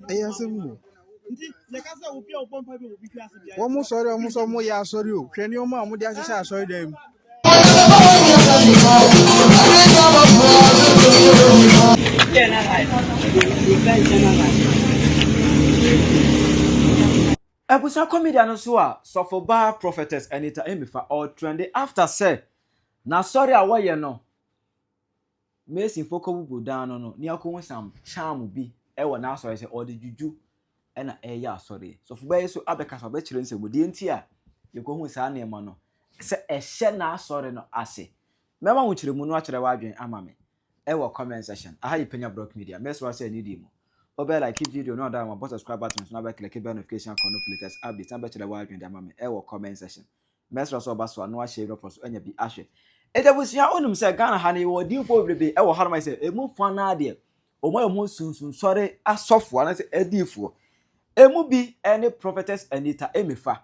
Yes, one sorry, almost more ya sorry. Can you mamma would just sorry them? Ebusa comedian so a Sofoba Prophetess Anita Emefa or trendy after say na sorry a waye no Mason foko bubu down no ni akon sam charm bi e wo na sorry say or the Juju e na e ya sorry Sofoba so abeka so be kire nsem di enti a ye ko hu sa na e ma no se e hye na sorry no ase mema hu kire mu no a kire wa adwen ama me e wo comment section aha yi Penyah block media meso say ni di mu obe like video no that one but subscribe button so na be click bell notification icon of latest update and be chile wa adwen ama me e wo comment section meso so ba so no a share no for so anya bi ahwe ejabusia onum se Ghana ha ne wo dinfo brebe e wo harma se emu fa na de omo sunsun sore asofo ana se edifo emu bi ene Prophetess Anita Emefa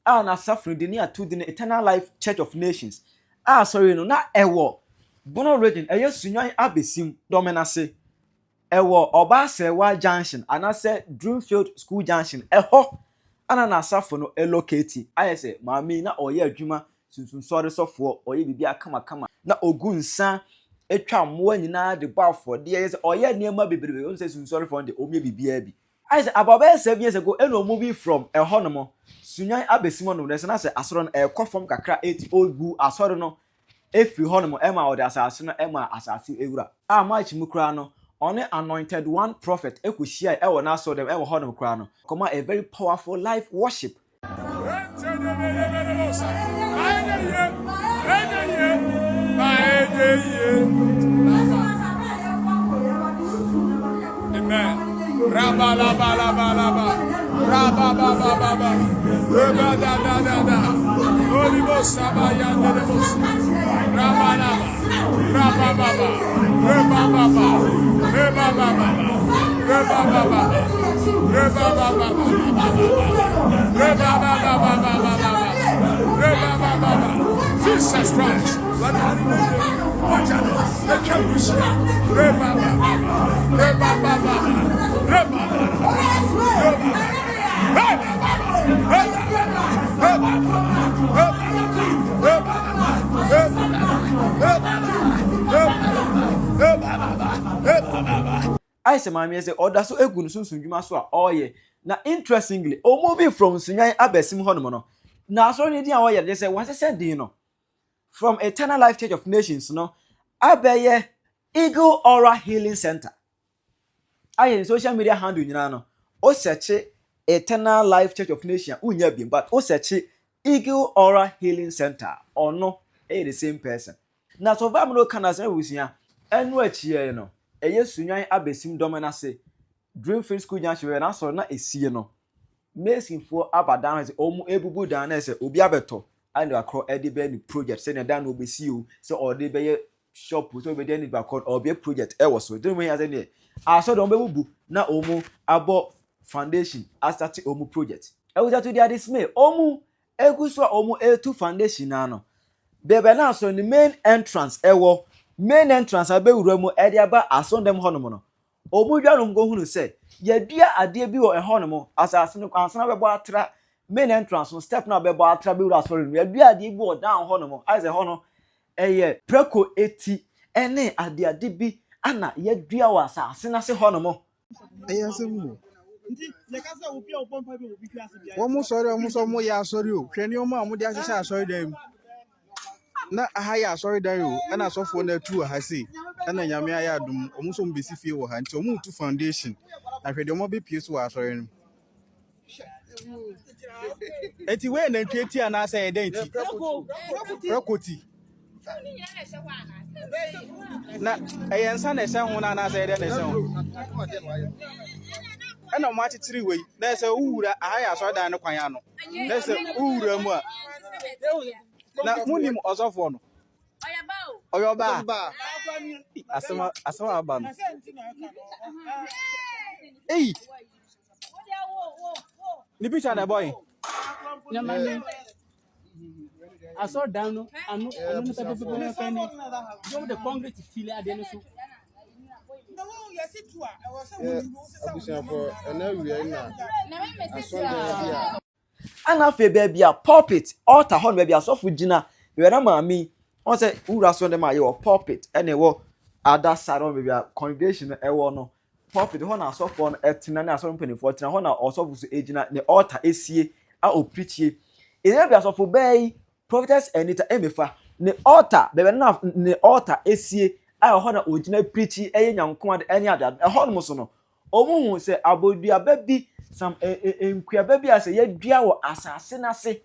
a na safri de ni atu de Eternal Life Church of Nations sorry no na ewo bono region sunyan abesim domenase ewo Obasewa Junction ana se Dreamfield School Junction eho ana na asafo no elocate ayese maami na oye adwuma sunsun sori sofo oye bibia kama na ogunsa etwa mo nyina de bafo de yes oye niema bebrebe on say sunsun sori for de omie bibia bi ayese about 7 years ago eno movie from ehonomo sunyan abesimo no na say asoro no ekofom kakra 8 old bu asoro no efi honomo ema ode asase no ema asase ewura match mu kra no on anointed one prophet ekohia e wo na so dem e wo honomo kra no come a very powerful live worship. Amen. Raba la ba la ba la ba. Raba ba ba ba ba. Raba da da da da. Holy Ghost sabaya de Ghost. Raba la ba. Raba ba ba. Raba ba ba. Raba ba ba. Raba ba ba. Raba ba ba. Raba ba ba ba. Raba ba ba ba. Jesus Christ. Watch out. The campus. Raba ba ba. Raba ba ba. Raba ba ba. I say mama say oda so egu no sunsun dwuma so a oye na interestingly o movie from sunyan abesim hono no na so ne dia oye dey say what say din no from Eternal Life Church of Nations no abeye Eagle Aura Healing Center aye social media handle nyina no o search Eternal Life Church of Nations unya bi but o search Eagle Aura Healing Center or no the same person na so ba no kana say wusia enu achie no eye sunyan abesim domenase Dreamfield School Junction we na so na esie no Mason for abadan say omu ebubu dan na say obi abeto and akro edi be ni project say na dan no obesi o say odi be shop so be dey ni back or be project e wo so dey me ya say ne aso don bebubu na omu abo foundation start omu project e wo to dia dismay omu eguso omu e2 foundation na no bebe na so ni main entrance ewo main entrance abewura mu e dia ba aso dem hono no omu dwanum go hunu say yadua ade bi wo ehonom asase no kwansana bebo atra main entrance no step na bebo atra be wura sorry yadua ade bi wo down honom ase hono eye preko eti ene ade bi ana yadua wa asase na se honom Yes, one sorry, almost more ya sorry. Can you mamma would just sorry them? Na higher sorry there, and I saw for the two I say, and then Yamia Dum, almost on BC or hand to move to foundation. I heard your mobile piece was sorry. It's when and Katie and I say identity. Rokoti. Na answer the sound when I said anything. And I'm watching 3 way. There's a Ura, I saw that no Quayano. There's a Ura. Now, Munim was off one. Or your bar. I saw a bum. Hey, the picture of the boy. I saw down and the concrete feel at the ana fe baby a pulpit altar hon baby asofu gina we na maami on say wura so dem aye pulpit ene wo ada saron baby congregation e wo no pulpit hon asofu no etina na asofu penifo tina hon asofu so egina ne altar esie a oprichie e baby asofu bay Prophetess Anita Emefa ne altar baby na ne altar esie a hon na ogina preachi eye nyanko ade ene ada e hon mo so no omuhu se abodua baby some enkua baby ase ye dua wo asase na se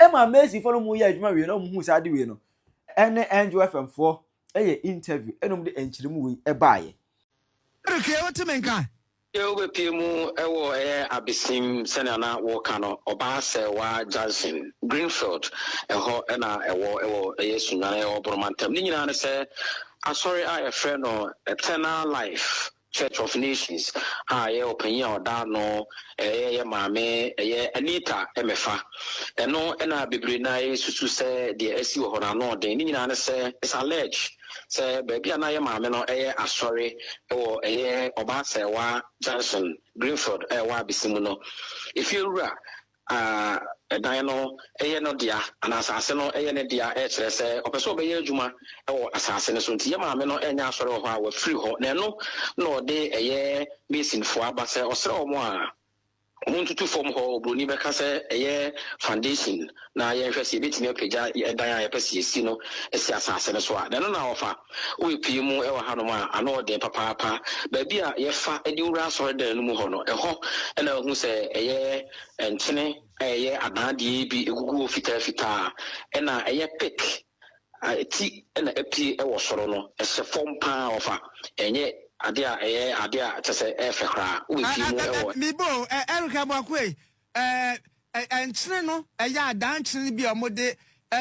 Emma Messi follow mu ya adwuma we no mu hu sa de we no ene Angel FM 4 eye interview enom de enchirimu we e baaye Okay, what me nka Ewe piemu ewo abisim senana wokano oba sewa Johnson Greenfield eho na ewo sunana ewo bromantem ni nyina ne se asori a friend no Eternal Life Church of Nations ye Penyah oda no ye maame Anita Emefa eno na bebre na susu se de asi wo hona no den ni nyina ne se is alleged say baby na ye maame no asori wo oba sewa Johnson Greenfield wa bisimu no if you dan no no dia ana asase no ne dia kire se opeso be ye adwuma wo asase ne so nti ye maame no enya asori ho a wa free ho na no no de basin fo aba se osere omo a omuntu form ho broni be ka se foundation na ye hwese e betimi apeja dan a pese esi no esi asase ne so a na no na ofa o epie mu e wa hanom a ana de papa ba bi a ye fa edi wura so dan no mu ho no ho na hu se entene adade bi egugu fita na pick ti na epie e wo soro no e se form pa ofa enye adia tese efekra we fi mu ewo mi bo Erica Bwakwe entene no adanchene bi omode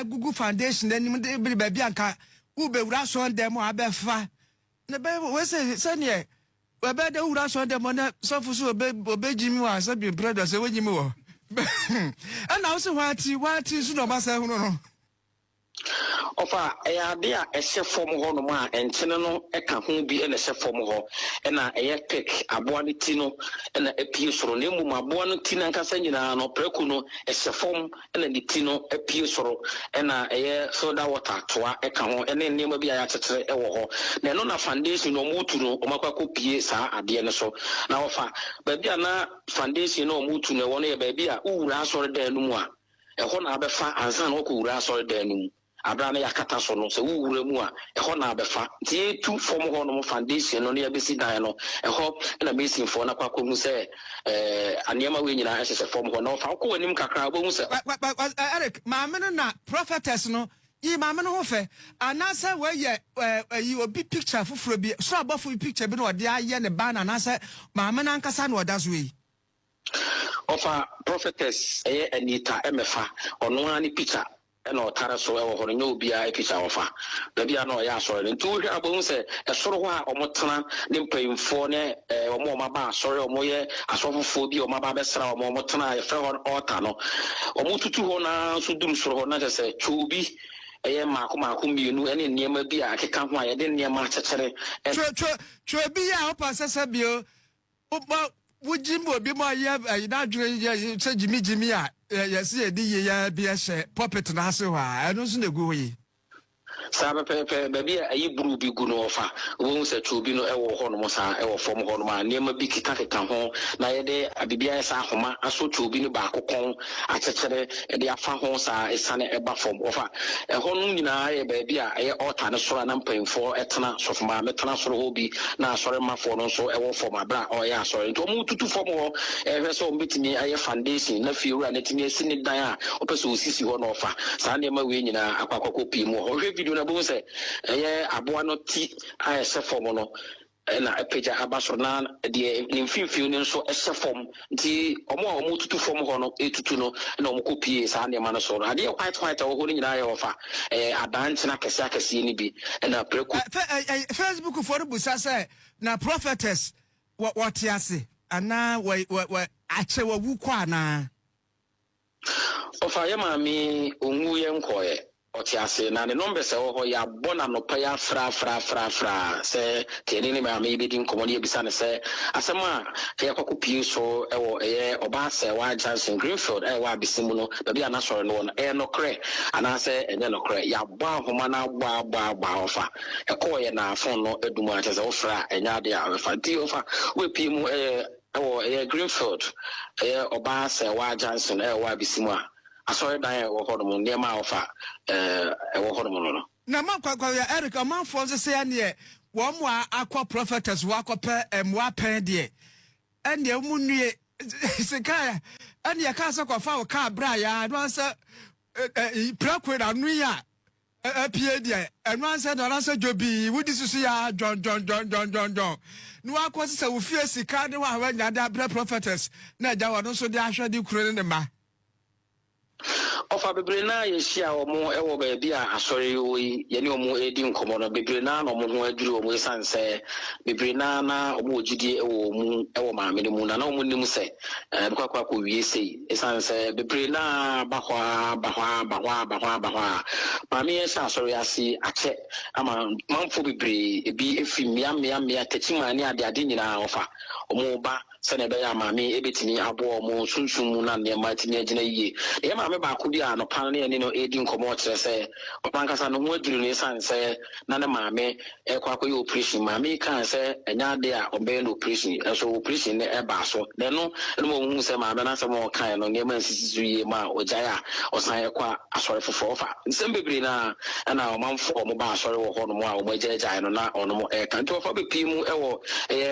Google Foundation anim de ba bi anka u be wura so dem abefa na be we se ne we be de wura so dem na sofu so obejimi wa se bi brother se wejimi wo ana wo se wati so no ba se hu no ofa ade a ehye form ho no ma entene no eka ho bi na ehye form ho na pick aboa no ti no na epie soro na emu aboa no ti na nkasa nyina no preku no ehye form na ni ti no epie soro na soda water toa eka ho na nneema bi aya tetere ewo ho na no na foundation no mutu no omakwa pie saa ade ne so na ofa ba bia na foundation no mutu no ewo no ye ba bia uwura asore dan no mu a eho na abefa ansa na okowura asore dan no mu abra na yakata so no se wuwura mu a eho na abefa tie tu form ho no foundation no ya besi dan no eho na mesin fo na kwakọ hu se aniema we nyina ehye form ho no fa ko wanim kakra bo hu se Eric maame na prophetess no yi maame no ho fe anasa we ye yi obi picture fufuro bi so abofo picture bi no ode aye ne ban anasa maame na nkasa na oda so yi ofa Prophetess Anita Emefa ono ani picture na otara so ewo hono nyobi a picture ofa da bia na oya asore nti wo hwe abon se esoro ho a omotena ne mpayimfo ne omo maba asore omo ye asofofo bi omo maba besra omo omotena e fe hon altar no omo tutu ho na so dum soro ho na se chubi maako mienu ene niema bi a keka ho a ye de niema chechere chubi a opa sese bio wujimbo bi mo ye na dwere se jimi a yesi edi ye bi ehye puppet na ase wa eno so na gu yi sabe pepe baby ayi buru bi gu no ofa wo se chubi no ewo ho no sa ewo fom ho no ma niema bi kita ho na ye de abibia sa ahoma aso chubi no ba akokon achechere e de afa ho sa esane eba fom ofa ho no nyina ye baby a ye altar no soro na mpemfo etena sofoma metena soro ho bi na asore mafo no so ewo fom abra o ye asore nto mu tutu fom ho hwe so mbetimi aye foundation na fiura na timi esini dan a opeso osisi ho no ofa sa niema we nyina akwakoko pi mu ho hwe video na bo se aboa no ti ayese form no na epeja abaso na de nimfimfim ne nso ehye fom nti omo tutu fom ho no etutu no na omo kopie sa ne ma no so ade quite ho ni nyina ye ofa adanchena kese ni bi na preku Facebook for busa say na prophetess what ase ana we ache wawu kwa na ofa ye ma mi onwu ye nkoye otiase na ne number se ho ya bona no pa ya fra se teni ni ma mi bi din komo ne bisa ne se asema ya kwakopie so ewo oba se wa Johnson Greenfield wa bisimu no baby ana soro no no kre ana se enye no kre ya gba homa na gba ofa ekoye na phone no edumu atese wo fra enya de a fa di ofa we pie mu Greenfield oba se wa Johnson wa bisimu a aso dan e wo hodo ne ma ofa e wo hodo no na ma kwa ya Eric man for say ne wo mo akwa prophetess wo akopɛ mwa pɛn de ene mu nue sika ene ka se kwa fa wo ka bra ya no se prakwe na nu ya apie de eno anse do na se jobi wudi susu ya jon no akwa se wo fie sika de wa nya da bra prophetess na ja wo no so de ahwe de kuro ne ma ofa bebre na yeshia omo ewo ba bia asori oyi ye ne omo edi nkomo no bebre na no omo ho aduru omo sanse bebre na omo ogidie ewo maame ne mu na omo nim se bekwa ko wie sei sanse bebre na bahwa maame ye sa asori ase ache ama manfo bebre ebi efi mia techima ne ade nyina ofa omo ba sene be ya maame ebetini abo omo sunsun na ne matini agina yie e maame ba ko bia no pan ne no edi nkomo kire se opankasa no ho aduru ne sanse na ne maame ekwa ko operation maame kan se enya de a obe no operation so operation ne e ba so de no mo hu se maame na se mo kan no ne man sisisu yie ma ojaya osan ekwa asore fofo ofa nsem bebre na o manfo mo ba asore wo ho no mo a o majaja no na ono mo kan to ofa be pimu ewo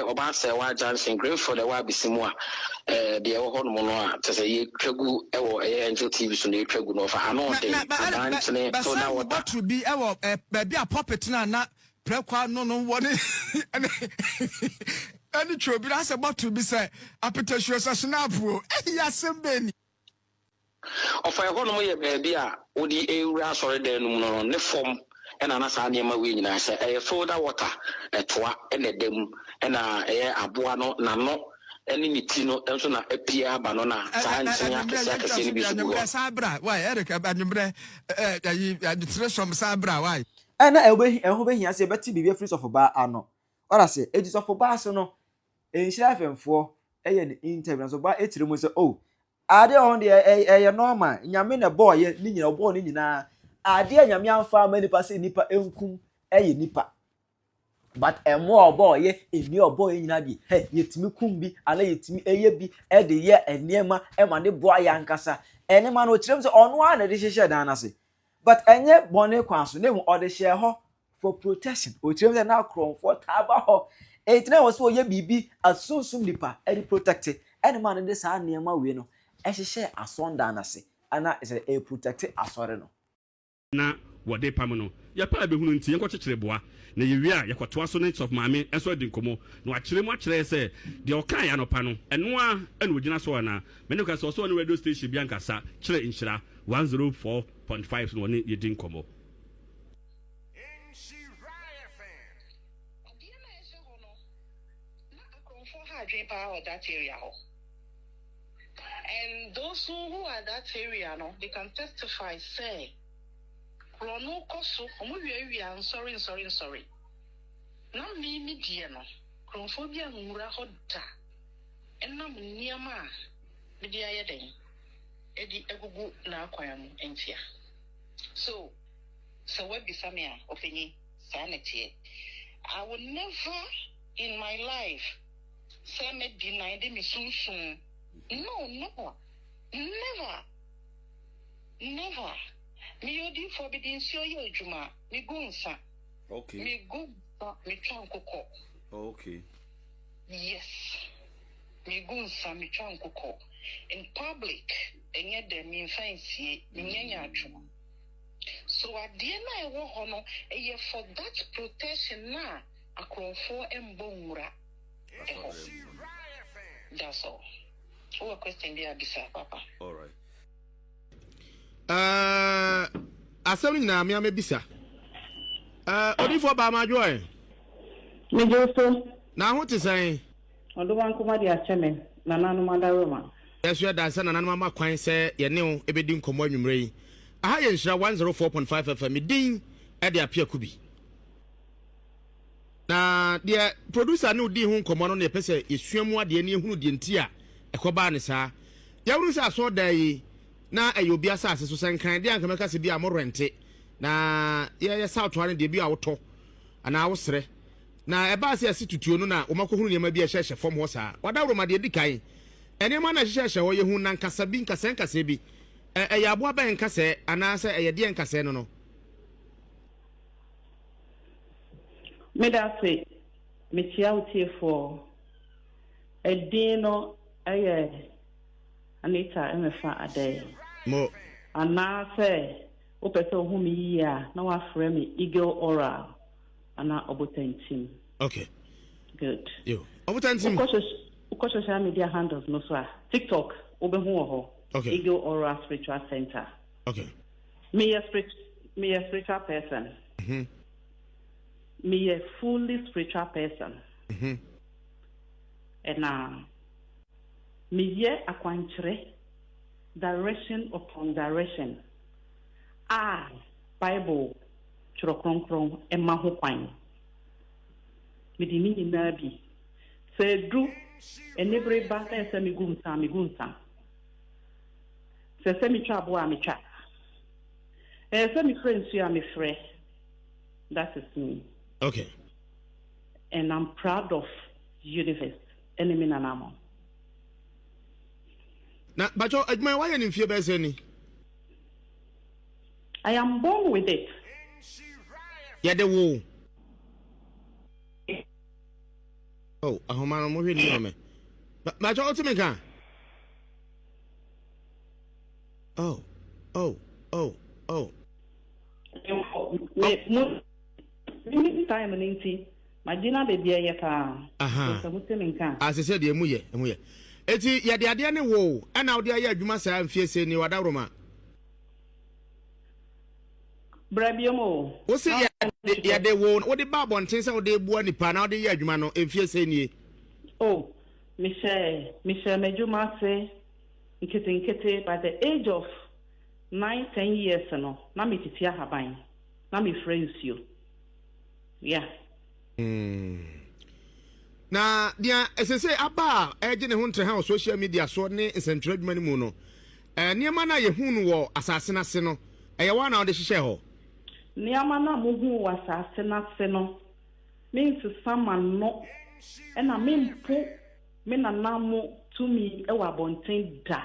oba se wa Johnson Greenfield wa bisimu a de ewo ho no mo no a tese ye twagu ewo Angel TV so na twagu no fa ano de banchene so na water to be ewo baby a puppet na prekwa no wone ani chobi na se bottle bi se apetahwe so snap o ya sembeni ofa ho no mo ye baby a odi ewura asore dan no no ne form ena na sa niam we nyina se filter water etoa ena dem ena aboa no na no eni mitino enso na apia ba no na sanchenya kese ni bisu sabra why Eric anumbre you treasure sabra why na eho behia se beti bibia free of ba ano ora se ejis of ba so no enhira afemfo eye ni interview so ba etire mu se oh ade on de eye normal nyame na boy ni nyina obo ni nyina ade nyame amfa ma nipa se nipa enkum eye nipa but emo obo ye eni obo ye nyina bi yetimi kum bi ala yetimi eye bi e de ye enema e ma ne boa ya nkasa enema no kirem se ono a na de hyehyɛ dan na se but enye bone kwanso na mu ode hye ho for protection o kirem se na comfort aba ho etina wo se o ye bibi asunsum nipa e protect enema no de sa nema we no e hyehyɛ asonda na se ana is e protect asore no na wode pam no ya pa be hunu nti yenko kyekere boa na ye wi a yekotoa so net of maame enso adi nkomo na wakyere mu akyere se de okan ya no pa no eno a ena ogina so na me ne ka so on radio station bi ankasa kyere inhyira 104.5 no ne ye di nkomo that area. And those who are that area, no, they can testify, say, Chrono Koso, I'm sorry. Now, me, dear, no, Chronophobia, Mura Hoda, and now near ma, the dear Yedin, Eddie Egugu, na Quam, and here. So what be some opinion, sanity? I would never in my life say me deny them soon. No, never. Me yodi forbidden so yo juma. Me go nsa. Okay. Me go me twan koko. Okay. Yes. Me go nsa me twan koko. In public, enye dem me fancy me nyanya juma. So at the end I want honor for that protection na akrɔmfoɔ mbɔ nwura ɛhɔ. That's all. What question they are bisa, Papa? All right. Asɛm nyinaa me amebisa. Odifo ba ma joy. Me joso. Na ho te sɛn? Odo ban kuma dia cheme na nanu madaroma. Yesu da sɛ na nanu ma kwan sɛ ye ne wo ebedi nkɔmɔ anwumre yi. Aha ye nhyira 104.5 FM din e de apia kubi. Na de producer no di ho nkɔmɔ no na pese yesuamu ade ne ehunu de nti a ekoba ne saa. Yawuru sɛ aso da yi na ayobi asase so senkan de anka meka se bi amorente na ye south one de bi awotɔ ana awosre na eba se asitutuo no na omakohunu ne ma bi ehye fom ho saa wadawro ma de di kan ene ma na hye ho ye hu na nkasa bi nkasa bi ya abo aba nkasa ana se ye de nkasa no no Me da se me tia utie for edino aye Anita Emefa ade mo ana se o pese ohu mi yia na wa frɛ me Eagle Oral ana obotantim. Okay, Good. yo obotantim Uko social media handles no so TikTok obehu ho. Okay. Eagle Oral Spiritual Center. Okay. Me a spiritual person. Me a fully spiritual person. And me ye akwankyere direction upon direction. Bible choro kronkron emma ho kwan. Me di ni na bi. Se du enebre ba se me gunsa. Se me twa bo a me twa. Se me friends you are me frɛ. That is me. Okay. And I'm proud of universe. Enemy nanamo. Na bacho adwuma wa ye ne mfie be se ni. I am born with it. Ya de wo. Oh, ahoma no mo hwe ni me. Bacho otime kan. Oh. Time ninti. Magina baby ya ka. Aha. So mutime kan. As I said emu ye. Eti ya de ade ne wo, ana wo de aye adwuma saa mfie se ni wadawroma. Brabiomo. Wo se ya de wo, wo de ba bonten se wo de bua nipa na wo de ye adwuma no mfie se ni. Oh, Michelle Mejuma say nkete by the age of 9-10 years no na me titia haban na me friends you. Yeah. Na dia esese aba eje ne ho ntre ha social media so ne nsentwe adwuma ni mu no niema na ye hu no wo asase na se no eye wa na wo de hihye ho niema na mo hu wo asase na se no means someone no ena me mpo me na namo to me e wa bonten da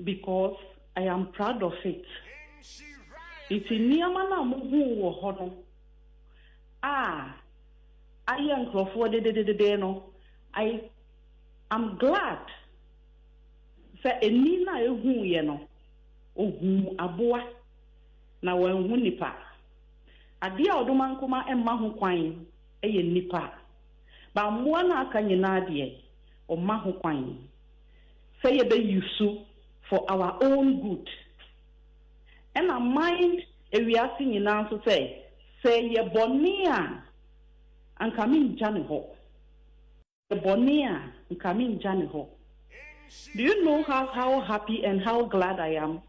because I am proud of it. It's niema na mo hu wo ho no I am Crawford no. I am glad. Say enina ehu ye no. Ohu aboa na wanhu nipa. Ade a odoman kuma emma ho kwan eye nipa. Ba mmoa na aka nyina ade o ma ho kwan. Say ye be yusu for our own good. And I mind ewiase nyina so say ye bonia and coming Johnny Ho. The Bonia and coming Johnny Ho. Do you know how happy and how glad I am?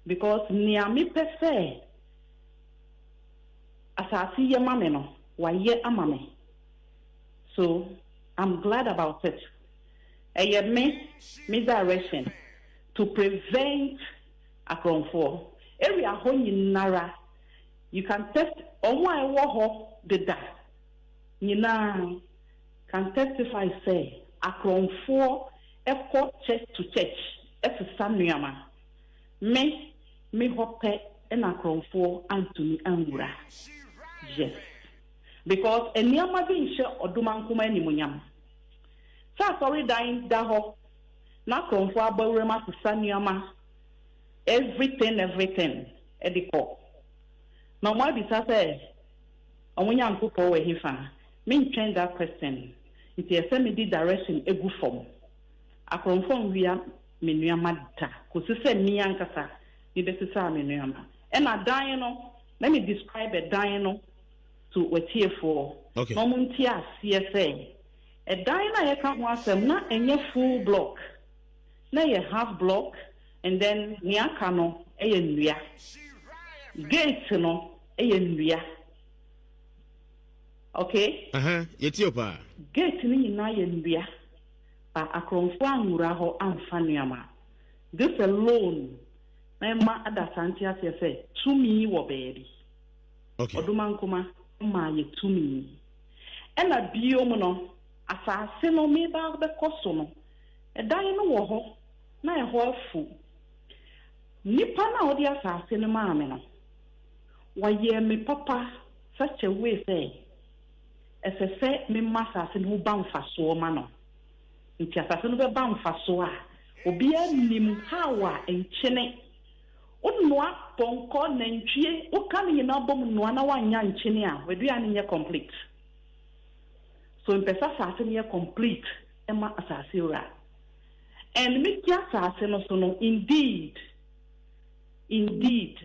Because near me per se, as I see your mamma, why ye a mammy. So I'm glad about it. I have me direction to prevent a for every home in Nara. You can test on my war the that. Nina can testify say akron for church to church samuama me hope and akron for Anthony Angura. Yes, because eniama bi nche oduman kuma ni munyam sa sorry dying da ho na akron for abawrema to samuama everything ediko. Now why be say Omunya nkopo we hifa. Me train that question. It is a me direction egu form. Akromfo wia menua madda. Kosi se mi ankasa ni besisa menua ma. And a dan no, let me describe a dan no to wetie for. Okay. No munti asie a dan na ye ka ho asem na enye full block. Na ye half block and then ni aka no eye nnua. Gate no eye nnua. Okay? Ethiopia. Gate ni nyina ye nnua. Ba akromfo anwura ho amfa nuama. This alone na ma adasanti ase say tumi wo baby. Okay. Odumankoma ma ye tumi. Ena biom no asase no me ba be koso no. Edan no wo ho na e ho afu. Nipa na odi asase no ma me no. Wa ye me papa such a way say esese me masase no ba mfaso ma no. Nti asase no be ba mfaso a obi anim hawa enchene unwa ponko nantwie ukani na bom no na wanya nchene a wedua ne nye complete. So mpesa asase ne complete ema asase ora. And me kia asase no so no indeed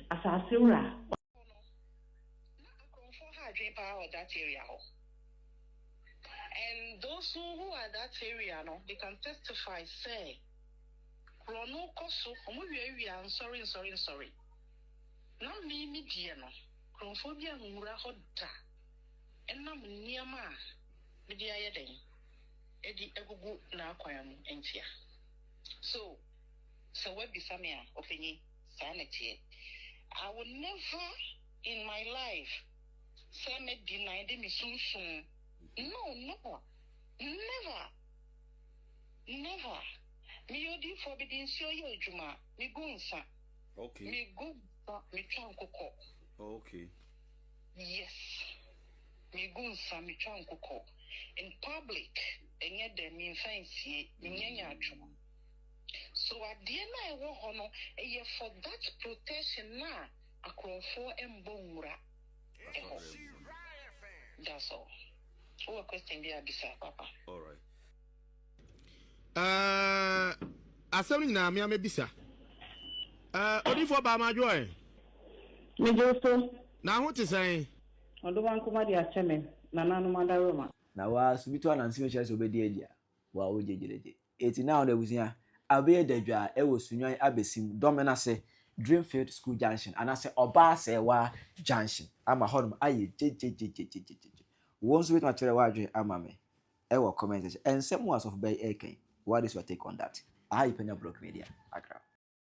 asase ora. That area. And those who are that area, no, they can testify, say, Rono Kosu, I'm sorry. Now, me, dear, no, Chronophobia, Mura Hoda, and now near ma, the dear Eden, Eddie Egugu, now Quam, and here. So what be Samia, opinion, sanity. I would never in my life say me deny them soon. No, never. Me yodi forbidden show you juma. Me go insa. Okay. Me go me try koko. Okay. Yes. Me go insa me try koko. In public, enye de me fancy me nyanya juma. So at the end I wo hono e for that protection na akrofo embonwura. That's all. What question be abisa, Papa? All right. Asem na me amebisa. Odifo ba ma joy. Me joso Na ho te sai. odumankoma di acheme na nanu madaroma. Na wa subitu anansi me chese obedi adia. Wa ojejereje. Eti na on ebusia abe dadwa e wo sunwan abesim domena se Dreamfield School Junction and I say Oba Sewa Junction. I'm a home. Aye, once with my cherry ama me. I will comment and some was of Bay Aken. What is your take on that? I Penyah Block Media.